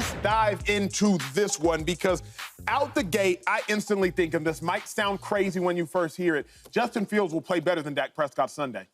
let's dive into this one because out the gate, I instantly think, and this might sound crazy when you first hear it, Justin Fields will play better than Dak Prescott Sunday.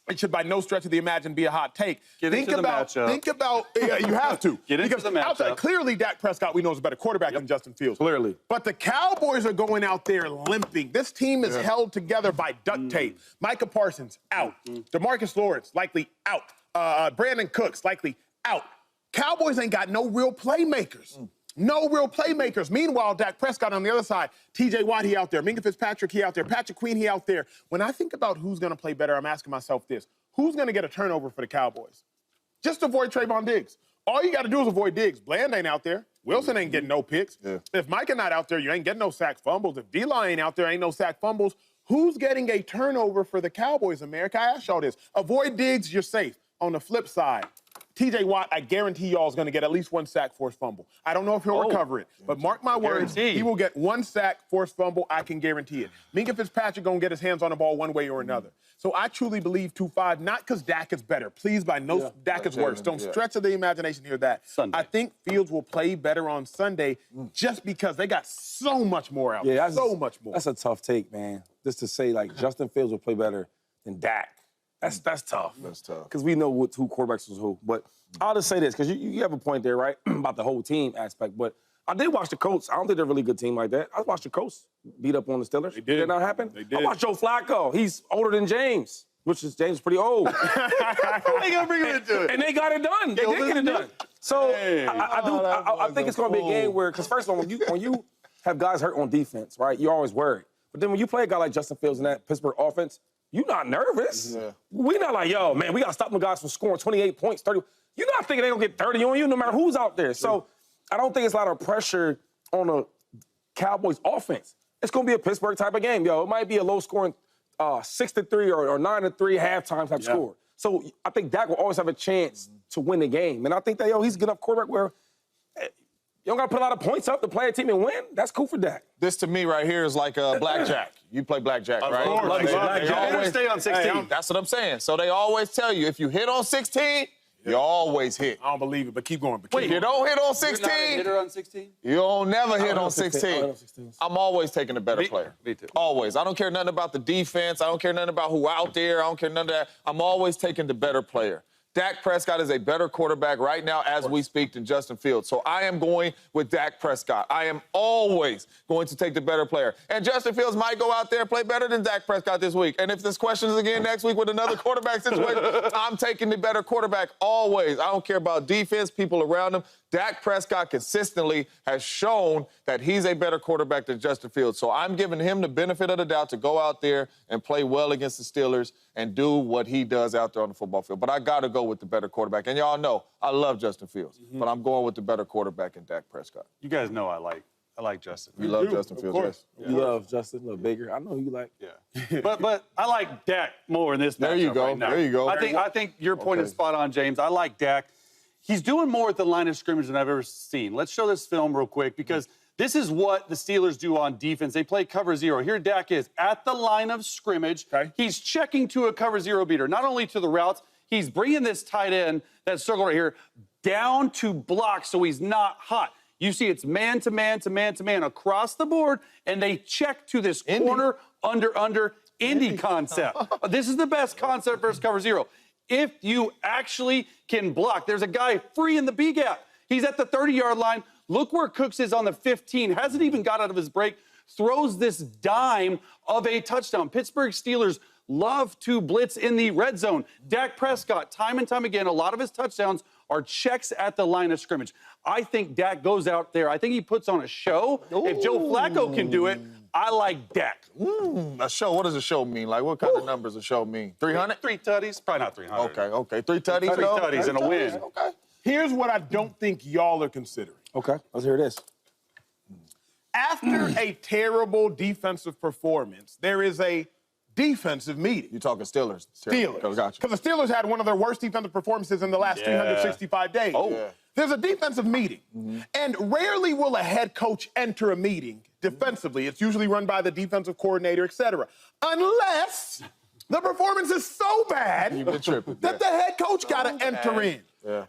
It should by no stretch of the imagination be a hot take. Think about, yeah, you have to. Get into the matchup. Outside, clearly, Dak Prescott, we know, is a better quarterback than Justin Fields. Clearly. But the Cowboys are going out there limping. This team is held together by duct tape. Micah Parsons, out. DeMarcus Lawrence, likely out. Brandon Cooks, likely out. Cowboys ain't got no real playmakers. No real playmakers. Meanwhile, Dak Prescott on the other side, T.J. Watt, he out there. Minka Fitzpatrick, he out there. Patrick Queen, he out there. When I think about who's going to play better, I'm asking myself this. Who's going to get a turnover for the Cowboys? Just avoid Trayvon Diggs. All you got to do is avoid Diggs. Bland ain't out there. Wilson ain't getting no picks. If Micah not out there, you ain't getting no sack fumbles. If D-Line ain't out there, ain't no sack fumbles. Who's getting a turnover for the Cowboys, America? I ask y'all this. Avoid Diggs, you're safe. On the flip side, T.J. Watt, I guarantee y'all is going to get at least one sack, forced fumble. I don't know if he'll recover it, but mark my words, he will get one sack, forced fumble. I can guarantee it. Minka Fitzpatrick going to get his hands on the ball one way or another. So I truly believe 2-5, not because Dak is better. Please, by no, Dak is worse. Don't stretch of the imagination here that. I think Fields will play better on Sunday just because they got so much more out there. So much more. That's a tough take, man. Just to say, like, Justin Fields will play better than Dak. That's tough. That's tough. Because we know who quarterbacks is who. But I'll just say this, because you have a point there, right, about the whole team aspect. But I did watch the Colts. I don't think they're a really good team like that. I watched the Colts beat up on the Steelers. They did. Did that not happen? They did. I watched Joe Flacco. He's older than James, which is James is pretty old. They gonna bring him into it. And they got it done. They did get it done. So I think it's going to be a game where, because first of all, when you have guys hurt on defense, right, you're always worried. But then when you play a guy like Justin Fields in that Pittsburgh offense, you're not nervous. We're not like, yo, man, we got to stop them guys from scoring 28 points, 30. You're not thinking they're going to get 30 on you no matter who's out there. So I don't think it's a lot of pressure on the Cowboys offense. It's going to be a Pittsburgh type of game. Yo, it might be a low-scoring 6-3 or 9-3 halftime type score. So I think Dak will always have a chance to win the game. And I think that, he's a good enough quarterback where you don't got to put a lot of points up to play a team and win. That's cool for Dak. This, to me, right here is like blackjack. You play blackjack, right? Course, They blackjack. always stay on 16. That's what I'm saying. So they always tell you, if you hit on 16, you always hit. I don't believe it, but keep going. Wait, you don't hit on 16? You're not a hitter on 16? You don't never hit on 16. 16. I'm always taking the better player. Me too. Always. I don't care nothing about the defense. I don't care nothing about who out there. I don't care none of that. I'm always taking the better player. Dak Prescott is a better quarterback right now as we speak than Justin Fields. So I am going with Dak Prescott. I am always going to take the better player. And Justin Fields might go out there and play better than Dak Prescott this week. And if this question is again next week with another quarterback situation, I'm taking the better quarterback always. I don't care about defense, people around him. Dak Prescott consistently has shown that he's a better quarterback than Justin Fields. So I'm giving him the benefit of the doubt to go out there and play well against the Steelers and do what he does out there on the football field. But I got to go with the better quarterback. And y'all know I love Justin Fields, but I'm going with the better quarterback in Dak Prescott. You guys know I like Justin. You love Justin Fields, yes. You love Justin, a little bigger. I know you like. Yeah. but I like Dak more in this matchup. There you go. Right now. There you go. I think your point is spot on, James. I like Dak. He's doing more at the line of scrimmage than I've ever seen. Let's show this film real quick because this is what the Steelers do on defense. They play cover zero. Here Dak is at the line of scrimmage. He's checking to a cover zero beater, not only to the routes, he's bringing this tight end, that circle right here, down to block so he's not hot. You see it's man to man to man to man across the board, and they check to this corner, under, Indy concept. This is the best concept versus cover zero. If you actually can block, there's a guy free in the B gap. He's at the 30-yard line. Look where Cooks is on the 15. Hasn't even got out of his break. Throws this dime of a touchdown. Pittsburgh Steelers love to blitz in the red zone. Dak Prescott, time and time again, a lot of his touchdowns are checks at the line of scrimmage. I think Dak goes out there. I think he puts on a show. If Joe Flacco can do it, I like Dak. A show, what does a show mean? Like, what kind of numbers does a show mean? 300? 3 tutties? Probably not 300. Okay. 3 tutties? 3 tutties and a win. Okay. Here's what I don't think y'all are considering. Okay, let's hear this. After a terrible defensive performance, there is a defensive meeting. You're talking Steelers. Steelers. Gotcha. Because the Steelers had one of their worst defensive performances in the last 365 days. There's a defensive meeting. And rarely will a head coach enter a meeting defensively. It's usually run by the defensive coordinator, et cetera. Unless the performance is so bad that the head coach got to enter in.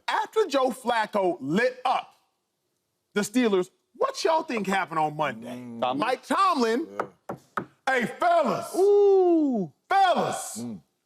After Joe Flacco lit up the Steelers. What y'all think happened on Monday? Mike Tomlin. Hey, fellas. Ooh. Fellas.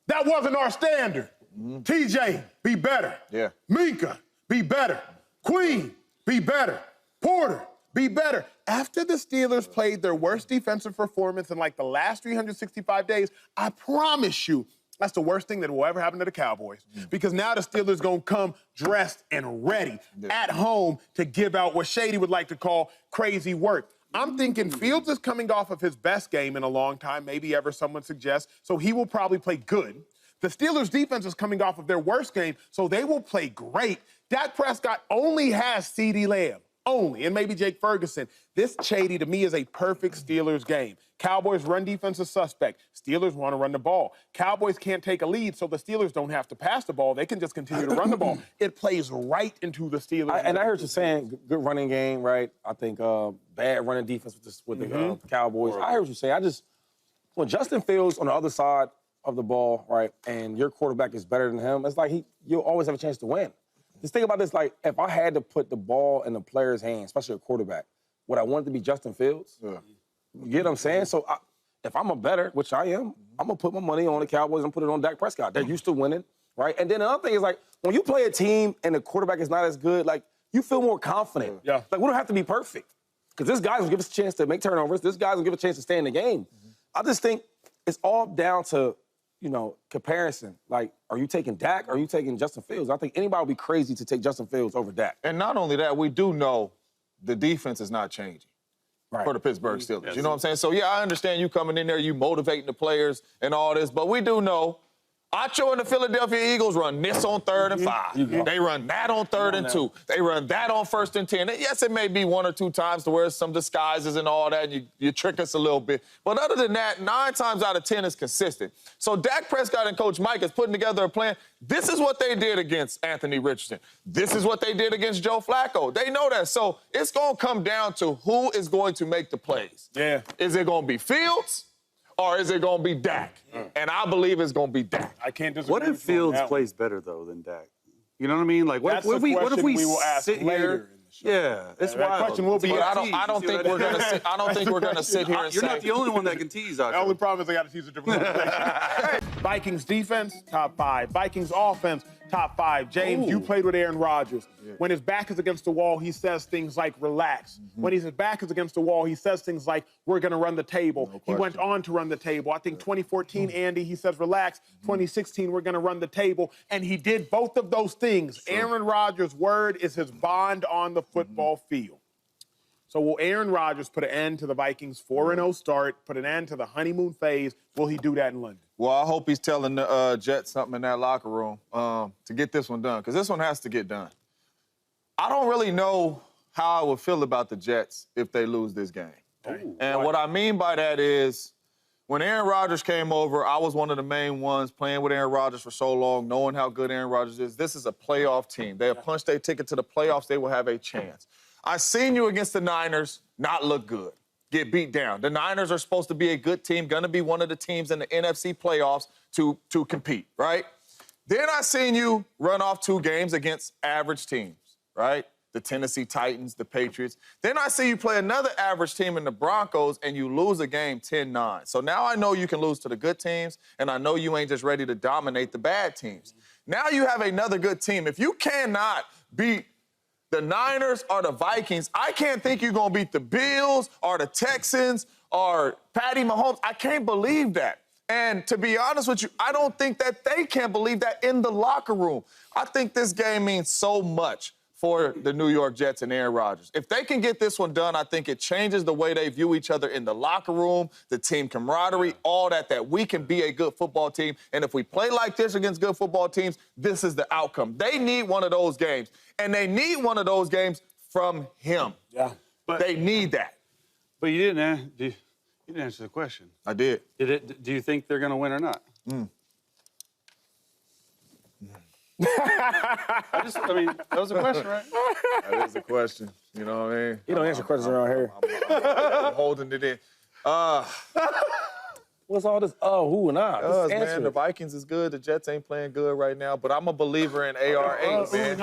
That wasn't our standard. TJ, be better. Yeah. Minka, be better. Queen, be better. Porter, be better. After the Steelers played their worst defensive performance in like the last 365 days, I promise you, that's the worst thing that will ever happen to the Cowboys. Because now the Steelers gonna come dressed and ready at home to give out what Shady would like to call crazy work. I'm thinking Fields is coming off of his best game in a long time, maybe ever, someone suggests, so he will probably play good. The Steelers' defense is coming off of their worst game, so they will play great. Dak Prescott only has CeeDee Lamb. Only, and maybe Jake Ferguson. This, Shady, to me, is a perfect Steelers game. Cowboys' run defense is suspect. Steelers want to run the ball. Cowboys can't take a lead, so the Steelers don't have to pass the ball. They can just continue to run the ball. It plays right into the Steelers. I heard you saying good running game, right? I think bad running defense with the Cowboys. I heard what you say. When Justin Fields on the other side of the ball, right, and your quarterback is better than him, it's like you'll always have a chance to win. Just think about this, like, if I had to put the ball in the player's hands, especially a quarterback, would I want it to be Justin Fields? Yeah. You get what I'm saying? So if I'm a better, which I am, I'm going to put my money on the Cowboys and put it on Dak Prescott. They're used to winning, right? And then another thing is, like, when you play a team and the quarterback is not as good, like, you feel more confident. Yeah. Like, we don't have to be perfect. Because this guy's going to give us a chance to make turnovers. This guy's going to give us a chance to stay in the game. I just think it's all down to, comparison. Like, are you taking Dak or are you taking Justin Fields? I think anybody would be crazy to take Justin Fields over Dak. And not only that, we do know the defense is not changing for the Pittsburgh Steelers. Yes. You know what I'm saying? So, yeah, I understand you coming in there, you motivating the players and all this, but we do know Acho and the Philadelphia Eagles run this on 3rd and 5. They run that on 3rd and 2. They run that on 1st and 10. Yes, it may be 1 or 2 times to where some disguises and all that, and you trick us a little bit. But other than that, 9 times out of 10 is consistent. So Dak Prescott and Coach Mike is putting together a plan. This is what they did against Anthony Richardson. This is what they did against Joe Flacco. They know that. So it's going to come down to who is going to make the plays. Yeah. Is it going to be Fields? Or is it going to be Dak? And I believe it's going to be Dak. I can't disagree. What if Fields plays better, though, than Dak? You know what I mean? Like, what if we will ask sit later here? In the show. Yeah, it's wild. That question will be. But I don't think we're going to sit. I don't think we're going to sit here and You're not the only one that can tease out. The only problem is I got to tease a different conversation. Vikings defense, top 5. Vikings offense, top 5. James, you played with Aaron Rodgers. Yeah. When his back is against the wall, he says things like, relax. When his back is against the wall, he says things like, we're going to run the table. He went on to run the table. I think 2014, Andy, he says, relax. 2016, we're going to run the table. And he did both of those things. Sure. Aaron Rodgers' word is his bond on the football field. So will Aaron Rodgers put an end to the Vikings' 4-0 start, put an end to the honeymoon phase? Will he do that in London? Well, I hope he's telling the Jets something in that locker room to get this one done, because this one has to get done. I don't really know how I would feel about the Jets if they lose this game. And what I mean by that is, when Aaron Rodgers came over, I was one of the main ones playing with Aaron Rodgers for so long, knowing how good Aaron Rodgers is. This is a playoff team. They have punched their ticket to the playoffs. They will have a chance. I seen you against the Niners not look good, get beat down. The Niners are supposed to be a good team, going to be one of the teams in the NFC playoffs to compete, right? Then I seen you run off 2 games against average teams, right? The Tennessee Titans, the Patriots. Then I see you play another average team in the Broncos and you lose a game 10-9. So now I know you can lose to the good teams, and I know you ain't just ready to dominate the bad teams. Now you have another good team. If you cannot beat the Niners or the Vikings, I can't think you're going to beat the Bills or the Texans or Patty Mahomes. I can't believe that. And to be honest with you, I don't think that they can believe that in the locker room. I think this game means so much for the New York Jets and Aaron Rodgers. If they can get this one done, I think it changes the way they view each other in the locker room, the team camaraderie, all that we can be a good football team. And if we play like this against good football teams, this is the outcome. They need one of those games. And they need one of those games from him. Yeah. But they need that. But you didn't answer the question. I did. Do you think they're going to win or not? I mean, that was a question, right? That is a question. You know what I mean? You don't answer questions around here. I'm holding it in. What's all this? Oh, who and I? Because, Just answer man, the it. Vikings is good. The Jets ain't playing good right now. But I'm a believer in AR8, man.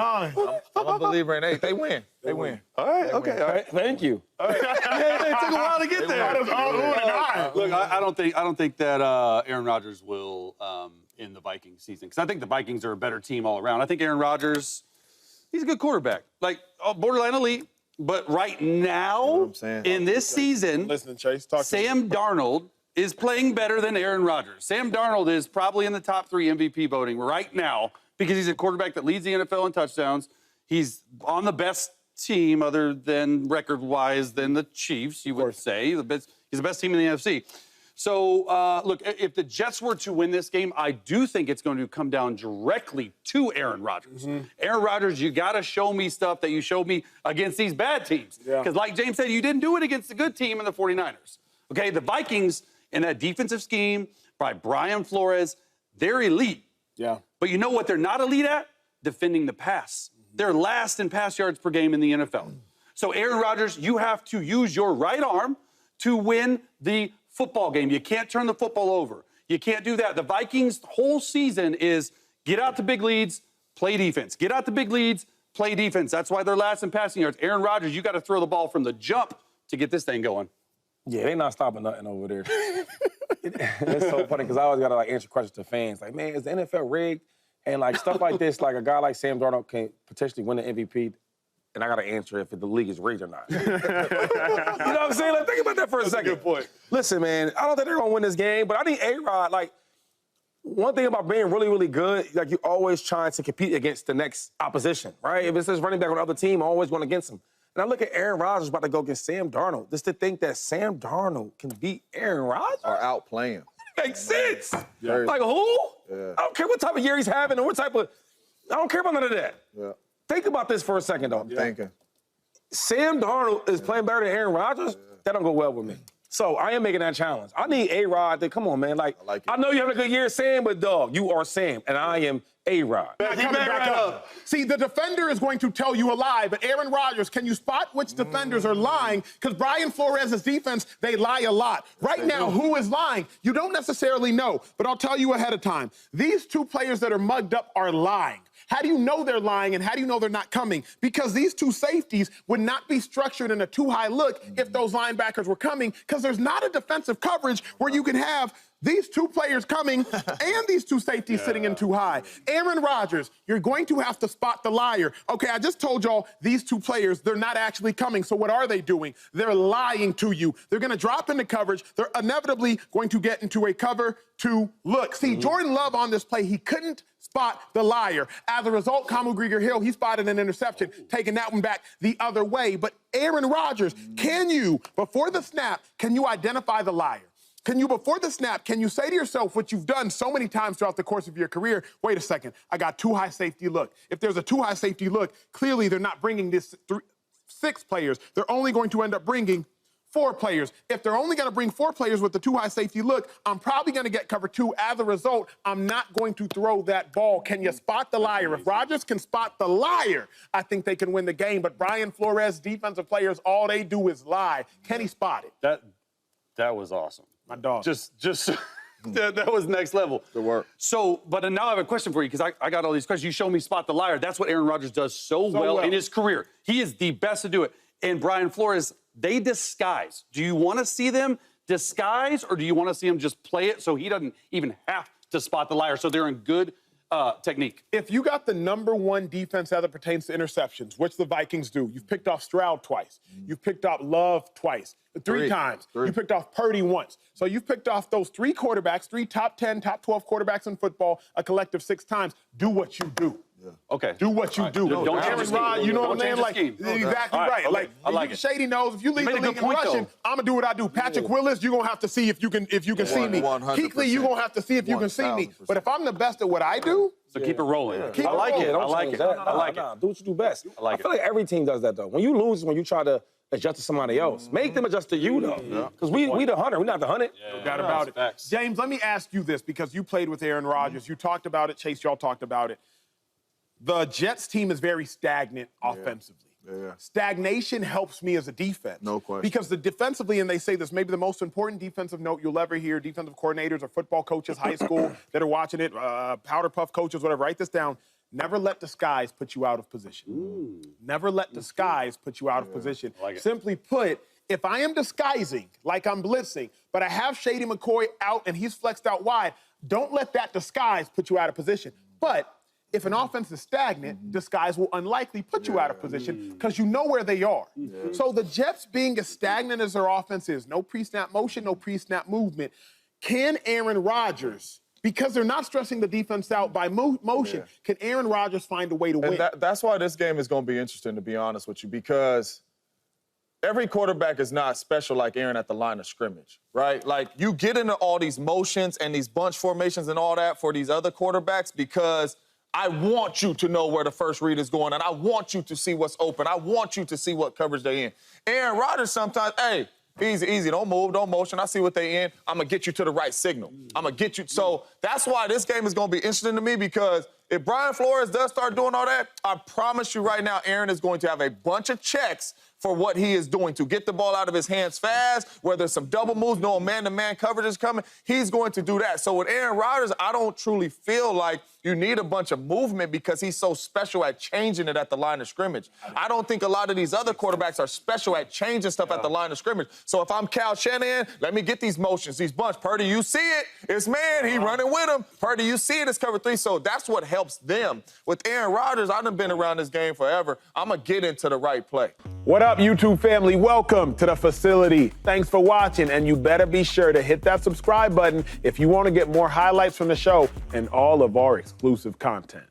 I'm a believer in 8. They win. They win. All right, okay, all right. Thank you. It took a while to get there. Look, I don't think that Aaron Rodgers will end the Vikings season because I think the Vikings are a better team all around. I think Aaron Rodgers, he's a good quarterback, like borderline elite. But right now, in this season, Listen, Chase, talk to Sam Darnold is playing better than Aaron Rodgers. Sam Darnold is probably in the top 3 MVP voting right now because he's a quarterback that leads the NFL in touchdowns. He's on the best team, other than record-wise, than the Chiefs, you would say. He's the best team in the NFC. So, look, if the Jets were to win this game, I do think it's going to come down directly to Aaron Rodgers. Aaron Rodgers, you got to show me stuff that you showed me against these bad teams. Because like James said, you didn't do it against the good team in the 49ers. Okay, the Vikings in that defensive scheme by Brian Flores, they're elite. Yeah. But you know what they're not elite at? Defending the pass. They're last in pass yards per game in the NFL. So, Aaron Rodgers, you have to use your right arm to win the football game. You can't turn the football over. You can't do that. The Vikings' whole season is get out to big leads, play defense. Get out to big leads, play defense. That's why they're last in passing yards. Aaron Rodgers, you got to throw the ball from the jump to get this thing going. Yeah, they not stopping nothing over there. It's so funny because I always got to answer questions to fans. Like, man, is the NFL rigged? And stuff like this, like a guy like Sam Darnold can potentially win the MVP, and I got to answer if the league is rigged or not. You know what I'm saying? Think about that for a second. Good point. Listen, man, I don't think they're going to win this game, but I think A-Rod, one thing about being really, really good, you're always trying to compete against the next opposition, right? If it's this running back on the other team, always going against them. And I look at Aaron Rodgers about to go against Sam Darnold. Just to think that Sam Darnold can beat Aaron Rodgers? Or outplay him. Makes sense. Yeah. Like who? Yeah. I don't care what type of year he's having or what type of. I don't care about none of that. Yeah. Think about this for a second, though. I'm thinking. Sam Darnold is playing better than Aaron Rodgers. That don't go well with me. So I am making that challenge. I need A-Rod to come on, man. like it. I know you're having a good year, Sam, but dog, you are Sam, and I am A-Rod. Coming back up. See, the defender is going to tell you a lie, but Aaron Rodgers, can you spot which defenders are lying? Because Brian Flores' defense, they lie a lot. Right now, who is lying? You don't necessarily know, but I'll tell you ahead of time. These 2 players that are mugged up are lying. How do you know they're lying and how do you know they're not coming? Because these 2 safeties would not be structured in a too high look if those linebackers were coming, because there's not a defensive coverage where you can have these 2 players coming and these 2 safeties sitting in too high. Aaron Rodgers, you're going to have to spot the liar. Okay, I just told y'all these 2 players, they're not actually coming. So what are they doing? They're lying to you. They're going to drop into coverage. They're inevitably going to get into a cover 2 look. See, Jordan Love on this play, he couldn't spot the liar. As a result, Kamu Grieger-Hill, he spotted an interception, taking that one back the other way. But Aaron Rodgers, can you, before the snap, can you identify the liar? Can you, before the snap, can you say to yourself what you've done so many times throughout the course of your career, wait a second, I got too high safety look. If there's a too high safety look, clearly they're not bringing this 6 players. They're only going to end up bringing 4 players. If they're only going to bring 4 players with the too high safety look, I'm probably going to get cover 2. As a result, I'm not going to throw that ball. Can you spot the liar? If Rodgers can spot the liar, I think they can win the game. But Brian Flores, defensive players, all they do is lie. Can he spot it? That was awesome. My dog. Just that was next level. Good work. So, but now I have a question for you because I got all these questions. You show me spot the liar. That's what Aaron Rodgers does so well in his career. He is the best to do it. And Brian Flores, they disguise. Do you want to see them disguise or do you want to see him just play it so he doesn't even have to spot the liar? So they're in good technique. If you got the #1 defense as it pertains to interceptions, which the Vikings do, you've picked off Stroud twice. You've picked off Love twice. 3 times. You picked off Purdy once. So you've picked off those 3 quarterbacks, 3 top 10, top 12 quarterbacks in football, a collective 6 times. Do what you do. Yeah. Okay. Do what you do. Don't change Aaron the scheme. Rodgers, you know what I'm saying? Don't change the scheme. Exactly All right. Okay. Like, I like it. Shady knows if you lead the made a league good in point, rushing, though. I'm gonna do what I do. Patrick Willis, you're gonna have to see if you can see me. 100%. Keekly, you're gonna have to see if you can see me. 1000%. But if I'm the best at what I do, So keep it rolling. Keep I like it it. rolling. I like it. I like it. Do what you do best. I like feel like every team does that, though. When you lose, when you try to adjust to somebody else. Make them adjust to you, though. Because we the hunter. We're not the hunted. no doubt about it. Facts. James, let me ask you this because you played with Aaron Rodgers. You talked about it. Chase, y'all talked about it. The Jets team is very stagnant offensively. Stagnation helps me as a defense. No question. Because defensively, and they say this, maybe the most important defensive note you'll ever hear, defensive coordinators or football coaches, high school that are watching it, powder puff coaches, whatever, write this down. Never let the skies put you out of position. Never let the skies put you out of position. Simply put, if I am disguising like I'm blitzing, but I have Shady McCoy out and he's flexed out wide, don't let that disguise put you out of position. But if an offense is stagnant, disguise will unlikely put you out of position because you know where they are. So the Jets being as stagnant as their offense is, no pre-snap motion, no pre-snap movement, can Aaron Rodgers, because they're not stressing the defense out by motion, can Aaron Rodgers find a way to win? That's why this game is going to be interesting, to be honest with you, because every quarterback is not special like Aaron at the line of scrimmage, right? Like, you get into all these motions and these bunch formations and all that for these other quarterbacks because I want you to know where the first read is going, and I want you to see what's open. I want you to see what coverage they're in. Aaron Rodgers sometimes, hey, easy, don't move, don't motion. I see what they in. I'm going to get you to the right signal. I'm going to get you. So that's why this game is going to be interesting to me, because if Brian Flores does start doing all that, I promise you right now, Aaron is going to have a bunch of checks for what he is doing to get the ball out of his hands fast, whether it's some double moves, no man-to-man coverage is coming, he's going to do that. So with Aaron Rodgers, I don't truly feel like you need a bunch of movement because he's so special at changing it at the line of scrimmage. I don't think a lot of these other quarterbacks are special at changing stuff at the line of scrimmage. So if I'm Cal Shanahan, let me get these motions, these bunch. Purdy, you see it, it's man, he running with him. Purdy, you see it, it's cover three. So that's what helps them. With Aaron Rodgers, I've been around this game forever. I'm going to get into the right play. What up, YouTube family? Welcome to the facility. Thanks for watching, and you better be sure to hit that subscribe button if you want to get more highlights from the show and all of our exclusive content.